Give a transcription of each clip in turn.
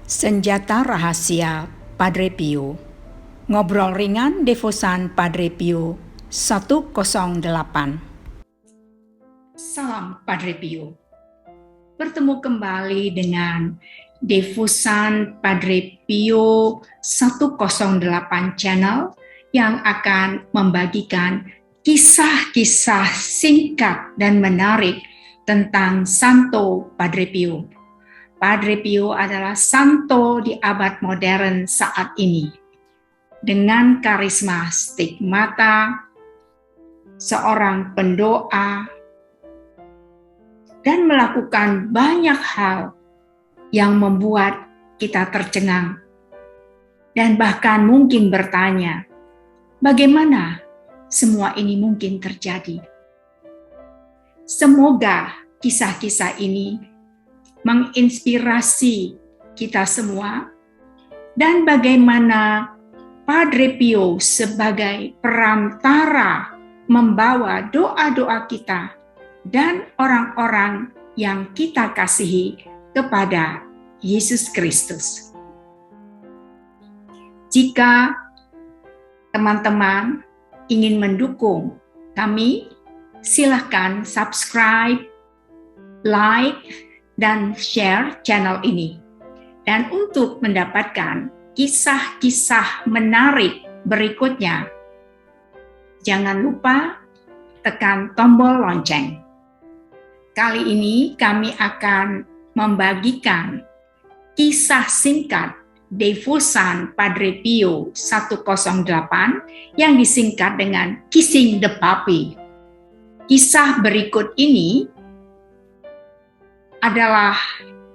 Senjata Rahasia Padre Pio. Ngobrol ringan devosan Padre Pio 108. Salam Padre Pio. Bertemu kembali dengan devosan Padre Pio 108 channel yang akan membagikan kisah-kisah singkat dan menarik tentang Santo Padre Pio. Padre Pio adalah santo di abad modern saat ini. Dengan karisma stigmata, seorang pendoa, dan melakukan banyak hal yang membuat kita tercengang. Dan bahkan mungkin bertanya, bagaimana semua ini mungkin terjadi? Semoga kisah-kisah ini menginspirasi kita semua dan bagaimana Padre Pio sebagai perantara membawa doa-doa kita dan orang-orang yang kita kasihi kepada Yesus Kristus. Jika teman-teman ingin mendukung kami, silakan subscribe, like, dan share channel ini. Dan untuk mendapatkan kisah-kisah menarik berikutnya, jangan lupa tekan tombol lonceng. Kali ini kami akan membagikan kisah singkat devosan Padre Pio 108 yang disingkat dengan Kissing the Puppy. Kisah berikut ini adalah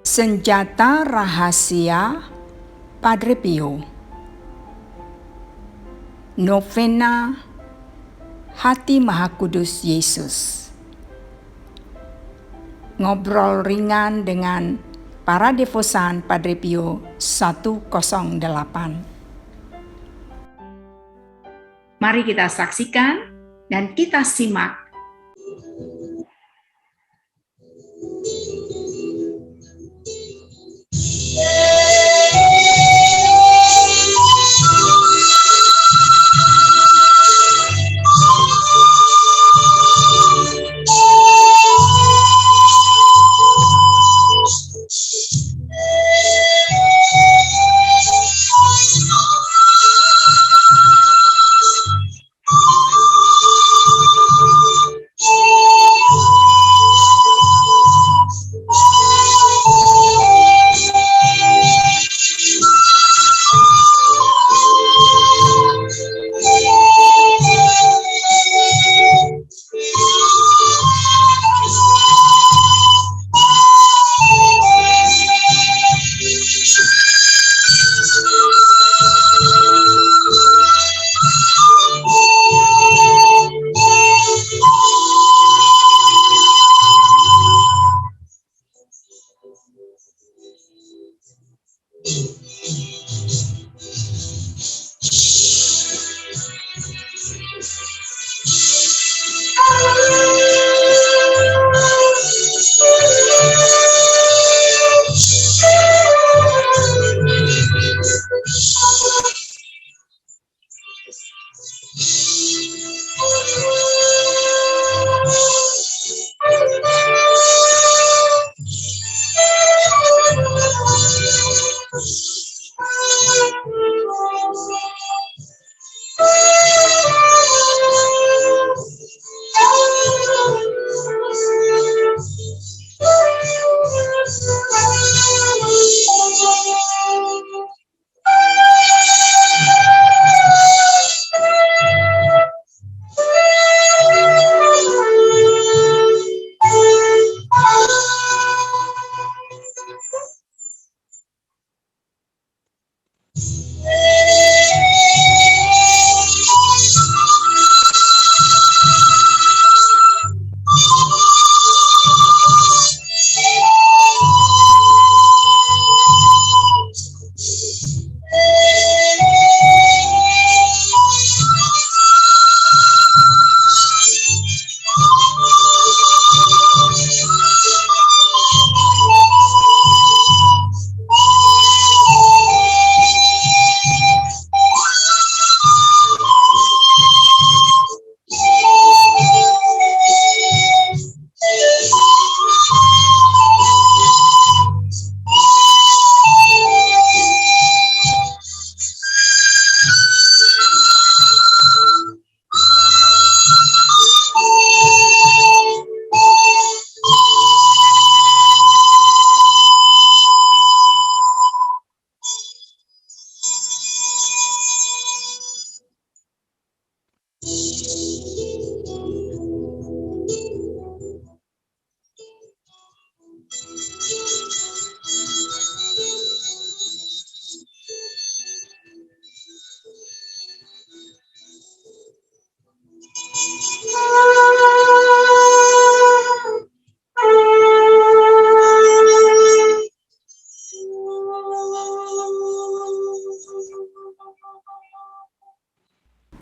senjata rahasia Padre Pio. Novena Hati Maha Kudus Yesus. Ngobrol ringan dengan para devosan Padre Pio 108. Mari kita saksikan dan kita simak.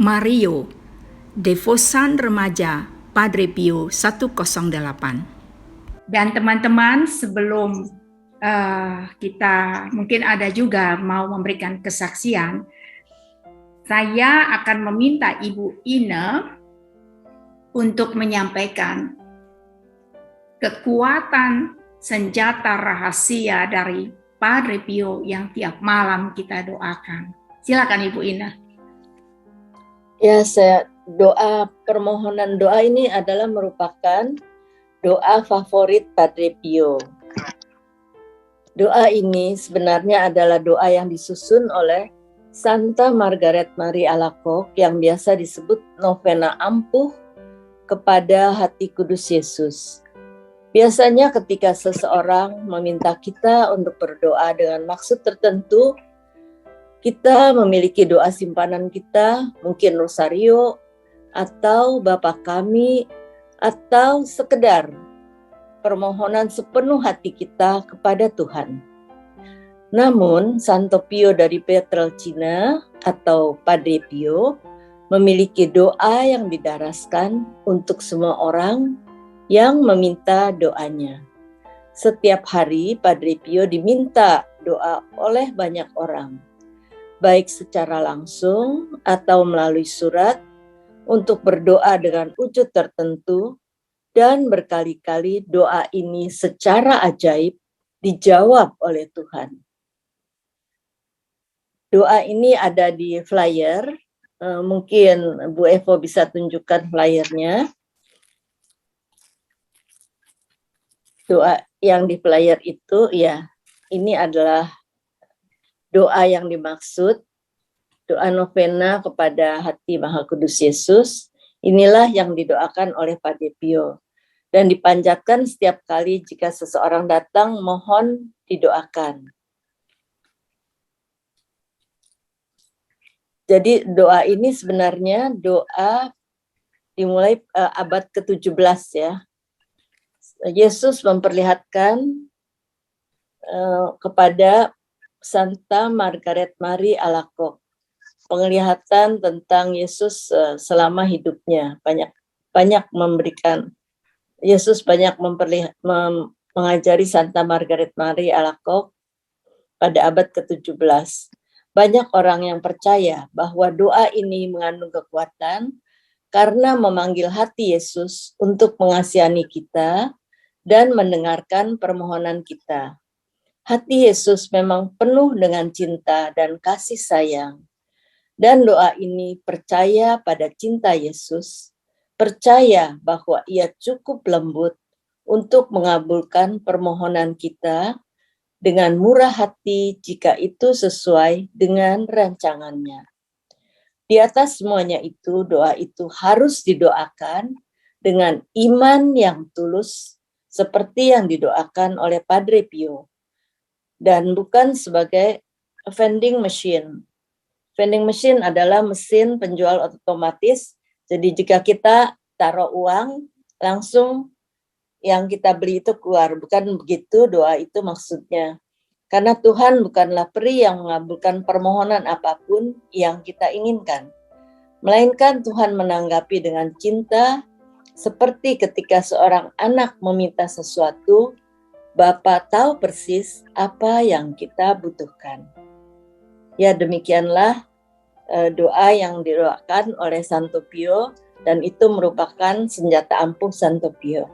Mario, Devosan Remaja Padre Pio 108. Dan teman-teman, sebelum kita mungkin ada juga mau memberikan kesaksian, saya akan meminta Ibu Ine untuk menyampaikan kekuatan senjata rahasia dari Padre Pio yang tiap malam kita doakan. Silakan Ibu Ine. Ya, permohonan doa ini adalah merupakan doa favorit Padre Pio. Doa ini sebenarnya adalah doa yang disusun oleh Santa Margaret Marie Alacoque yang biasa disebut novena ampuh kepada hati kudus Yesus. Biasanya ketika seseorang meminta kita untuk berdoa dengan maksud tertentu, kita memiliki doa simpanan kita, mungkin rosario, atau Bapa Kami, atau sekedar permohonan sepenuh hati kita kepada Tuhan. Namun, Santo Pio dari Pietrelcina atau Padre Pio memiliki doa yang didaraskan untuk semua orang yang meminta doanya. Setiap hari Padre Pio diminta doa oleh banyak orang, baik secara langsung atau melalui surat, untuk berdoa dengan wujud tertentu, dan berkali-kali doa ini secara ajaib dijawab oleh Tuhan. Doa ini ada di flyer, mungkin Bu Evo bisa tunjukkan flyernya. Doa yang di flyer itu, ya, ini adalah doa yang dimaksud, doa novena kepada hati Maha Kudus Yesus. Inilah yang didoakan oleh Padre Pio dan dipanjatkan setiap kali jika seseorang datang mohon didoakan. Jadi doa ini sebenarnya doa dimulai abad ke-17 ya. Yesus memperlihatkan kepada Santa Margaret Marie Alacoque penglihatan tentang Yesus selama hidupnya, banyak memberikan. Yesus banyak mengajari Santa Margaret Marie Alacoque pada abad ke-17. Banyak orang yang percaya bahwa doa ini mengandung kekuatan karena memanggil hati Yesus untuk mengasihani kita dan mendengarkan permohonan kita. Hati Yesus memang penuh dengan cinta dan kasih sayang. Dan doa ini percaya pada cinta Yesus, percaya bahwa Ia cukup lembut untuk mengabulkan permohonan kita dengan murah hati jika itu sesuai dengan rancangannya. Di atas semuanya itu, doa itu harus didoakan dengan iman yang tulus, seperti yang didoakan oleh Padre Pio, dan bukan sebagai vending machine. Vending machine adalah mesin penjual otomatis. Jadi jika kita taruh uang, langsung yang kita beli itu keluar. Bukan begitu doa itu maksudnya. Karena Tuhan bukanlah peri yang mengabulkan permohonan apapun yang kita inginkan. Melainkan Tuhan menanggapi dengan cinta, seperti ketika seorang anak meminta sesuatu, Bapa tahu persis apa yang kita butuhkan. Ya, demikianlah doa yang didoakan oleh Santo Pio, dan itu merupakan senjata ampuh Santo Pio.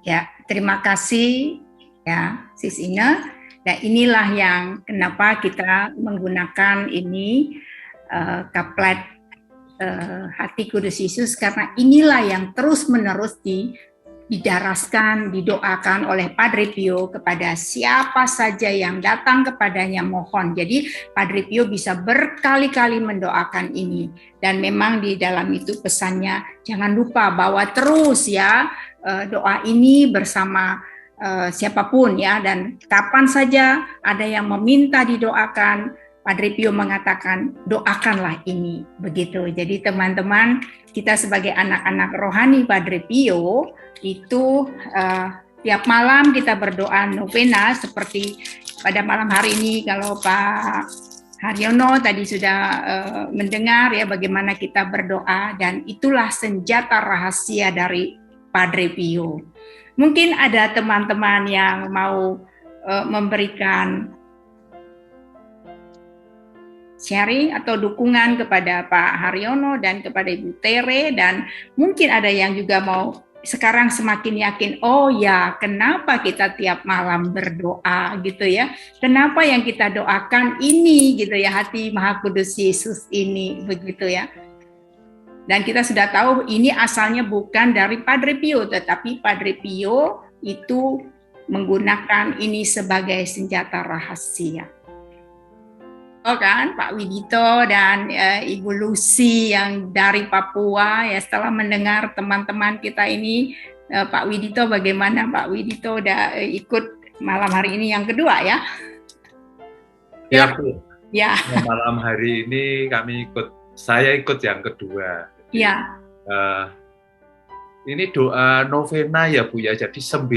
Ya, terima kasih ya Sis Ine. Nah, inilah yang kenapa kita menggunakan ini kaplet hati kudus Yesus, karena inilah yang terus-menerus didaraskan, didoakan oleh Padre Pio kepada siapa saja yang datang kepadanya mohon. Jadi Padre Pio bisa berkali-kali mendoakan ini. Dan memang di dalam itu pesannya, jangan lupa bawa terus ya doa ini bersama siapapun ya. Dan kapan saja ada yang meminta didoakan, Padre Pio mengatakan doakanlah ini. Begitu. Jadi teman-teman, kita sebagai anak-anak rohani Padre Pio itu tiap malam kita berdoa novena, seperti pada malam hari ini kalau Pak Haryono tadi sudah mendengar ya bagaimana kita berdoa, dan itulah senjata rahasia dari Padre Pio. Mungkin ada teman-teman yang mau memberikan sharing atau dukungan kepada Pak Haryono dan kepada Ibu Tere, dan mungkin ada yang juga mau sekarang semakin yakin, oh ya, kenapa kita tiap malam berdoa gitu ya, kenapa yang kita doakan ini gitu ya, hati Maha Kudus Yesus ini begitu ya. Dan kita sudah tahu ini asalnya bukan dari Padre Pio, tetapi Padre Pio itu menggunakan ini sebagai senjata rahasia. Oh kan, Pak Widito dan Ibu Lucy yang dari Papua ya, setelah mendengar teman-teman kita ini, Pak Widito bagaimana? Pak Widito udah ikut malam hari ini yang kedua ya? Ya, Bu. Ya. Malam hari ini saya ikut yang kedua. Ya. Ini doa novena ya Bu ya, jadi 9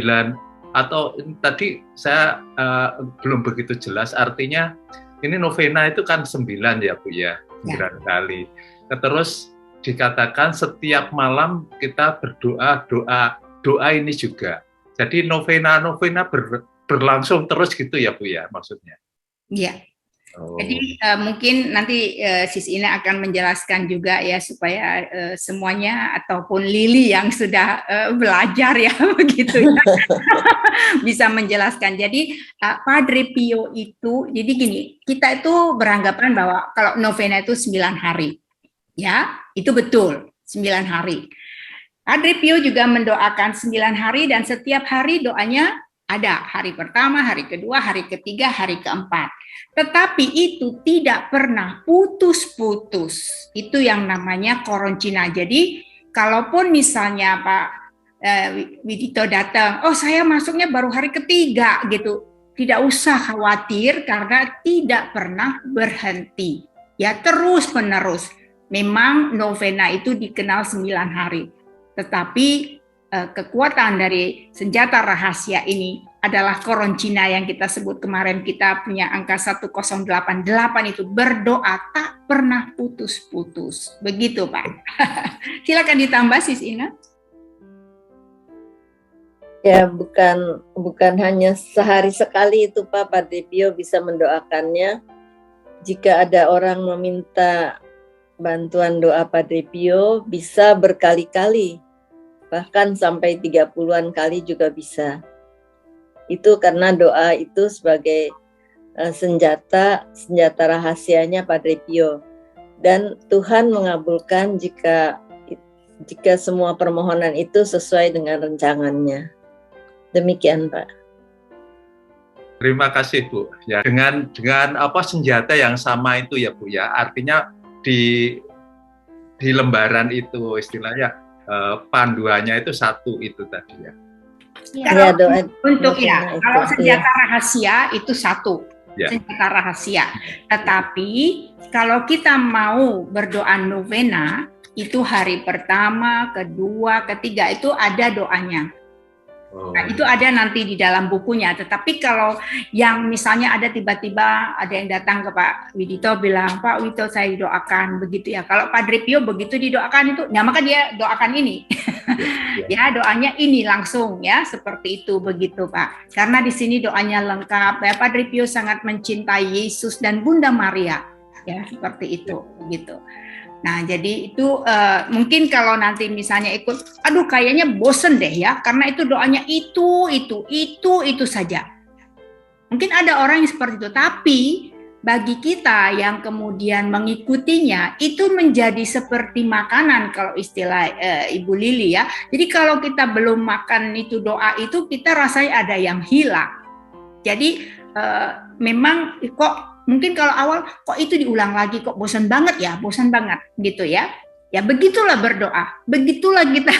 atau tadi saya belum begitu jelas artinya. Ini novena itu kan 9 ya Bu ya, 9 kali. Terus dikatakan setiap malam kita berdoa, doa ini juga. Jadi novena berlangsung terus gitu ya Bu ya maksudnya? Iya. Jadi mungkin nanti Sis Ina akan menjelaskan juga ya supaya semuanya ataupun Lili yang sudah belajar ya begitu ya bisa menjelaskan. Jadi Padre Pio itu, jadi gini, kita itu beranggapan bahwa kalau novena itu 9 hari, ya itu betul 9 hari. Padre Pio juga mendoakan 9 hari dan setiap hari doanya ada, hari pertama, hari kedua, hari ketiga, hari keempat. Tetapi itu tidak pernah putus-putus. Itu yang namanya koroncina. Jadi, kalaupun misalnya Pak Widito datang, oh saya masuknya baru hari ketiga gitu, tidak usah khawatir karena tidak pernah berhenti. Ya terus-menerus. Memang novena itu dikenal 9 hari. Tetapi kekuatan dari senjata rahasia ini adalah koroncina yang kita sebut kemarin, kita punya angka 1088 itu berdoa tak pernah putus-putus. Begitu Pak. Silakan ditambah Sis Ina. Ya, bukan hanya sehari sekali itu Pak, Padre Pio bisa mendoakannya. Jika ada orang meminta bantuan doa Padre Pio, bisa berkali-kali. Bahkan sampai 30-an kali juga bisa. Itu karena doa itu sebagai senjata rahasianya Padre Pio. Dan Tuhan mengabulkan jika semua permohonan itu sesuai dengan rencangannya. Demikian Pak. Terima kasih Bu. Ya, dengan senjata yang sama itu ya Bu ya. Artinya di lembaran itu istilahnya panduannya itu satu itu tadi ya. Kalau kalau senjata rahasia itu satu, senjata rahasia. Tetapi kalau kita mau berdoa novena itu hari pertama, kedua, ketiga itu ada doanya. Nah, itu ada nanti di dalam bukunya. Tetapi kalau yang misalnya ada tiba-tiba ada yang datang ke Pak Widito bilang, Pak Widito saya doakan begitu ya. Kalau Padre Pio begitu didoakan itu, nah maka dia doakan ini. Ya doanya ini langsung ya seperti itu begitu Pak. Karena di sini doanya lengkap. Ya, Padre Pio sangat mencintai Yesus dan Bunda Maria. Ya seperti itu begitu. Nah, jadi itu mungkin kalau nanti misalnya ikut, aduh kayaknya bosen deh ya, karena itu doanya itu saja. Mungkin ada orang yang seperti itu, tapi bagi kita yang kemudian mengikutinya, itu menjadi seperti makanan kalau istilah Ibu Lili ya. Jadi kalau kita belum makan itu doa itu, kita rasanya ada yang hilang. Jadi memang kok mungkin kalau awal kok itu diulang lagi kok bosan banget gitu ya. Ya begitulah berdoa, begitulah kita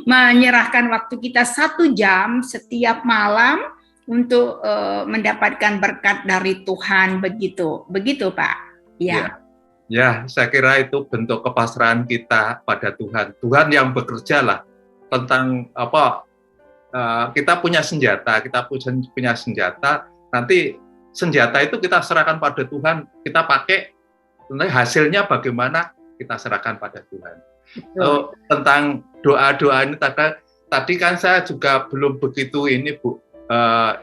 menyerahkan waktu kita 1 jam setiap malam untuk mendapatkan berkat dari Tuhan begitu Pak. Ya. Ya, saya kira itu bentuk kepasrahan kita pada Tuhan. Tuhan yang bekerja lah tentang apa? Kita punya senjata, nanti senjata itu kita serahkan pada Tuhan, kita pakai, hasilnya bagaimana kita serahkan pada Tuhan. So, tentang doa-doa ini tadi kan saya juga belum begitu ini Bu,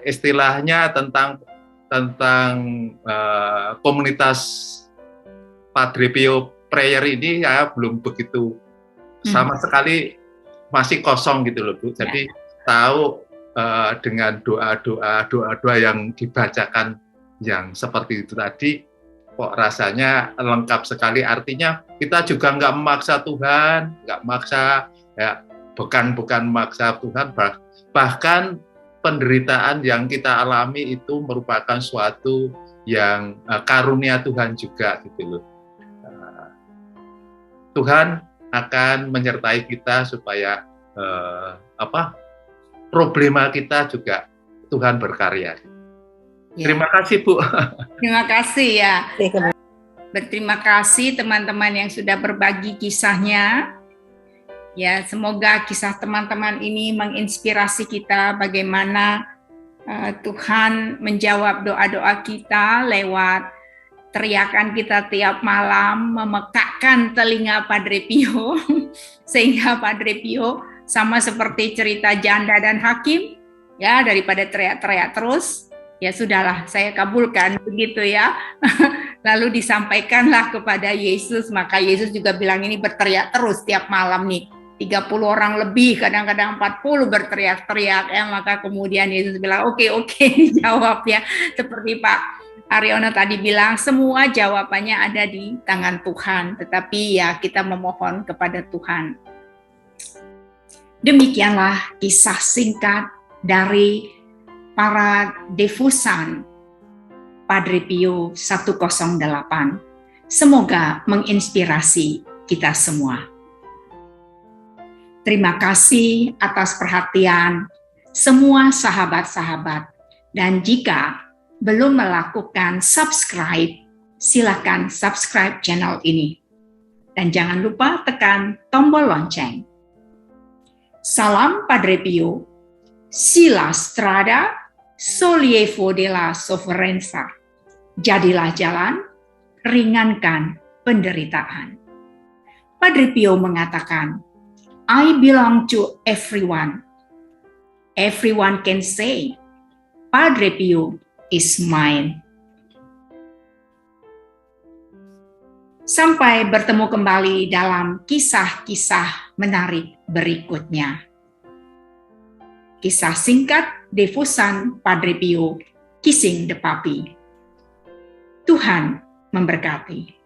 istilahnya tentang komunitas Padre Pio Prayer ini ya belum begitu, sama sekali masih kosong gitu loh Bu. Jadi tahu dengan doa-doa yang dibacakan yang seperti itu tadi, kok rasanya lengkap sekali. Artinya kita juga nggak memaksa Tuhan, nggak maksa, ya bukan maksa Tuhan, bahkan penderitaan yang kita alami itu merupakan suatu yang karunia Tuhan juga gitu loh. Tuhan akan menyertai kita supaya problema kita juga Tuhan berkarya. Ya. Terima kasih Bu. Terima kasih ya. Berterima kasih teman-teman yang sudah berbagi kisahnya. Ya, semoga kisah teman-teman ini menginspirasi kita bagaimana Tuhan menjawab doa-doa kita lewat teriakan kita tiap malam, memekakkan telinga Padre Pio, sehingga Padre Pio sama seperti cerita janda dan hakim, ya daripada teriak-teriak terus, ya sudahlah saya kabulkan begitu ya. Lalu disampaikanlah kepada Yesus, maka Yesus juga bilang ini berteriak terus tiap malam nih. 30 orang lebih, kadang-kadang 40 berteriak-teriak, ya maka kemudian Yesus bilang oke, jawab ya, seperti Pak Aryono tadi bilang, semua jawabannya ada di tangan Tuhan, tetapi ya kita memohon kepada Tuhan. Demikianlah kisah singkat dari para devosan Padre Pio 108. Semoga menginspirasi kita semua. Terima kasih atas perhatian semua sahabat-sahabat, dan jika belum melakukan subscribe, silakan subscribe channel ini. Dan jangan lupa tekan tombol lonceng. Salam Padre Pio, si la strada, sollievo della sofferenza. Jadilah jalan, ringankan penderitaan. Padre Pio mengatakan, I belong to everyone. Everyone can say, Padre Pio is mine. Sampai bertemu kembali dalam kisah-kisah menarik berikutnya. Kisah singkat devosan Padre Pio, Kissing the Puppy. Tuhan memberkati.